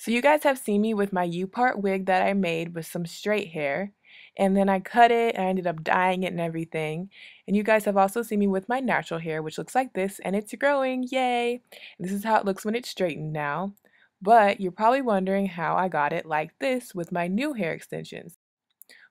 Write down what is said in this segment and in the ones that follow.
So you guys have seen me with my U-part wig that I made with some straight hair, and then I cut it and I ended up dyeing it and everything. And you guys have also seen me with my natural hair, which looks like this, and it's growing, yay! This is how it looks when it's straightened now. But you're probably wondering how I got it like this with my new hair extensions.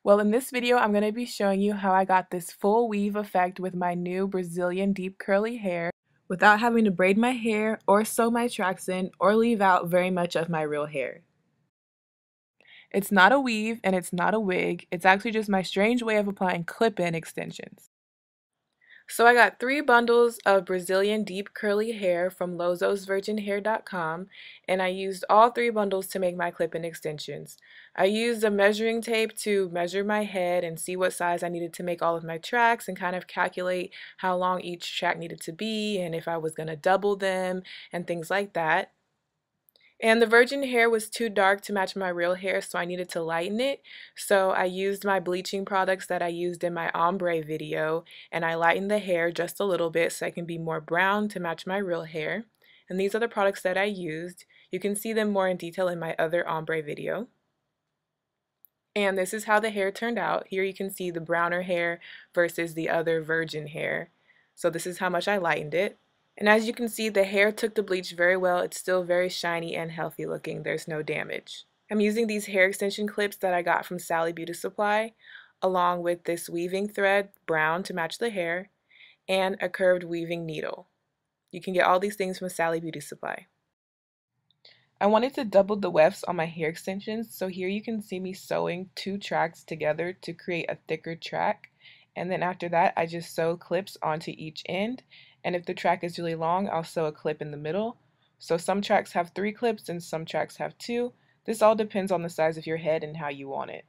Well, in this video, I'm going to be showing you how I got this full weave effect with my new Brazilian deep curly hair without having to braid my hair or sew my tracks in or leave out very much of my real hair. It's not a weave and it's not a wig, it's actually just my strange way of applying clip-in extensions. So I got 3 bundles of Brazilian deep curly hair from lozosvirginhair.com, and I used all 3 bundles to make my clip-in extensions. I used a measuring tape to measure my head and see what size I needed to make all of my tracks and kind of calculate how long each track needed to be and if I was going to double them and things like that. And the virgin hair was too dark to match my real hair, so I needed to lighten it. So I used my bleaching products that I used in my ombre video, and I lightened the hair just a little bit so I can be more brown to match my real hair. And these are the products that I used. You can see them more in detail in my other ombre video. And this is how the hair turned out. Here you can see the browner hair versus the other virgin hair. So this is how much I lightened it. And as you can see, the hair took the bleach very well. It's still very shiny and healthy looking. There's no damage. I'm using these hair extension clips that I got from Sally Beauty Supply, along with this weaving thread, brown to match the hair, and a curved weaving needle. You can get all these things from Sally Beauty Supply. I wanted to double the wefts on my hair extensions, so here you can see me sewing 2 tracks together to create a thicker track. And then after that, I just sew clips onto each end. And if the track is really long, I'll sew a clip in the middle. So some tracks have 3 clips and some tracks have 2. This all depends on the size of your head and how you want it.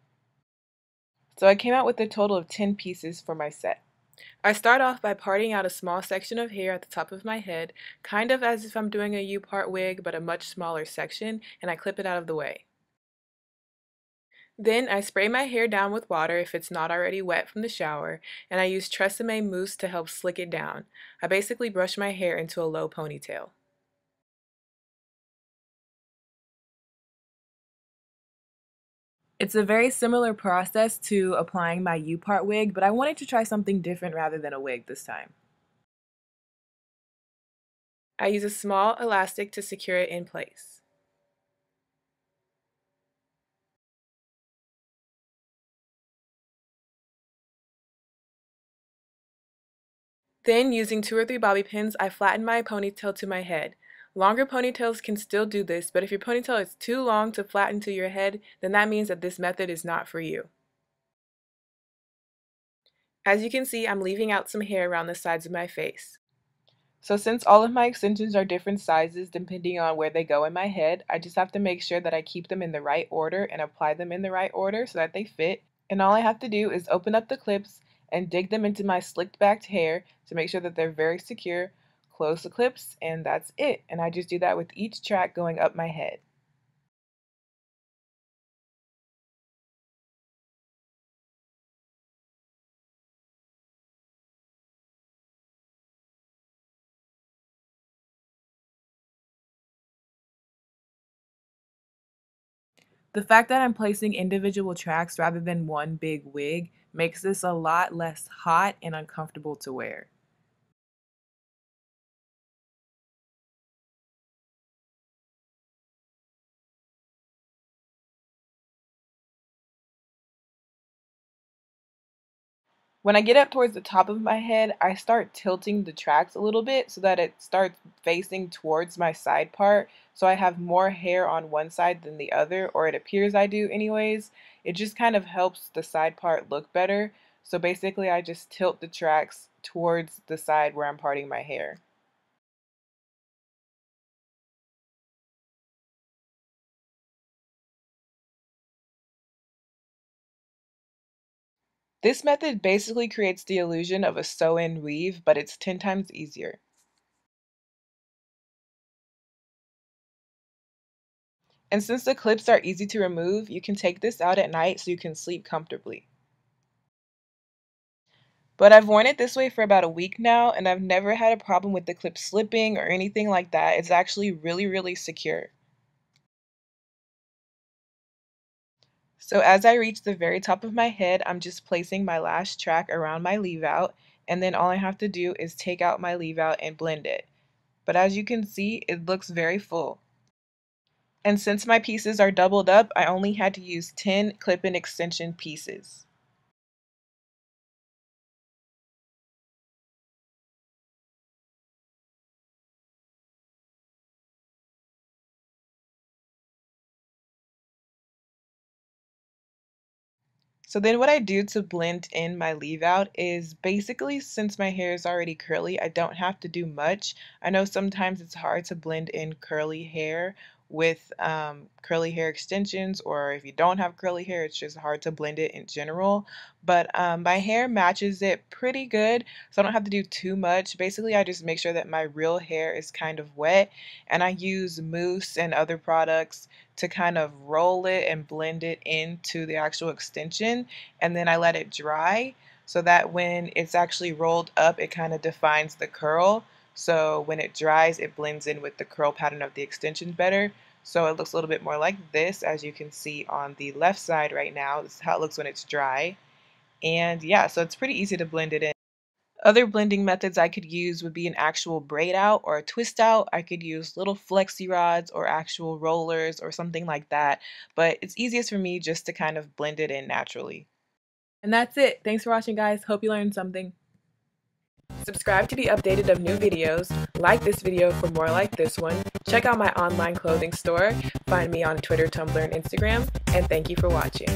So I came out with a total of 10 pieces for my set. I start off by parting out a small section of hair at the top of my head, kind of as if I'm doing a U-part wig, but a much smaller section, and I clip it out of the way. Then I spray my hair down with water if it's not already wet from the shower, and I use Tresemme mousse to help slick it down. I basically brush my hair into a low ponytail. It's a very similar process to applying my U-part wig, but I wanted to try something different rather than a wig this time. I use a small elastic to secure it in place. Then, using 2 or 3 bobby pins, I flatten my ponytail to my head. Longer ponytails can still do this, but if your ponytail is too long to flatten to your head, then that means that this method is not for you. As you can see, I'm leaving out some hair around the sides of my face. So since all of my extensions are different sizes depending on where they go in my head, I just have to make sure that I keep them in the right order and apply them in the right order so that they fit. And all I have to do is open up the clips and dig them into my slicked back hair to make sure that they're very secure, close the clips, and that's it. And I just do that with each track going up my head. The fact that I'm placing individual tracks rather than one big wig makes this a lot less hot and uncomfortable to wear. When I get up towards the top of my head, I start tilting the tracks a little bit so that it starts facing towards my side part, so I have more hair on one side than the other, or it appears I do anyways. It just kind of helps the side part look better. So basically I just tilt the tracks towards the side where I'm parting my hair. This method basically creates the illusion of a sew-in weave, but it's 10 times easier. And since the clips are easy to remove, you can take this out at night so you can sleep comfortably. But I've worn it this way for about a week now, and I've never had a problem with the clip slipping or anything like that. It's actually really, really secure. So as I reach the very top of my head, I'm just placing my last track around my leave out, and then all I have to do is take out my leave out and blend it. But as you can see, it looks very full. And since my pieces are doubled up, I only had to use 10 clip-in extension pieces. So then what I do to blend in my leave out is basically, since my hair is already curly, I don't have to do much. I know sometimes it's hard to blend in curly hair with curly hair extensions, or if you don't have curly hair, it's just hard to blend it in general. But my hair matches it pretty good, so I don't have to do too much. Basically, I just make sure that my real hair is kind of wet, and I use mousse and other products to kind of roll it and blend it into the actual extension, and then I let it dry so that when it's actually rolled up, it kind of defines the curl. So when it dries, it blends in with the curl pattern of the extension better. So it looks a little bit more like this, as you can see on the left side right now. This is how it looks when it's dry. And yeah, so it's pretty easy to blend it in. Other blending methods I could use would be an actual braid out or a twist out. I could use little flexi rods or actual rollers or something like that, but it's easiest for me just to kind of blend it in naturally. And that's it. Thanks for watching, guys. Hope you learned something. Subscribe to be updated of new videos, like this video for more like this one, check out my online clothing store, find me on Twitter, Tumblr, and Instagram, and thank you for watching.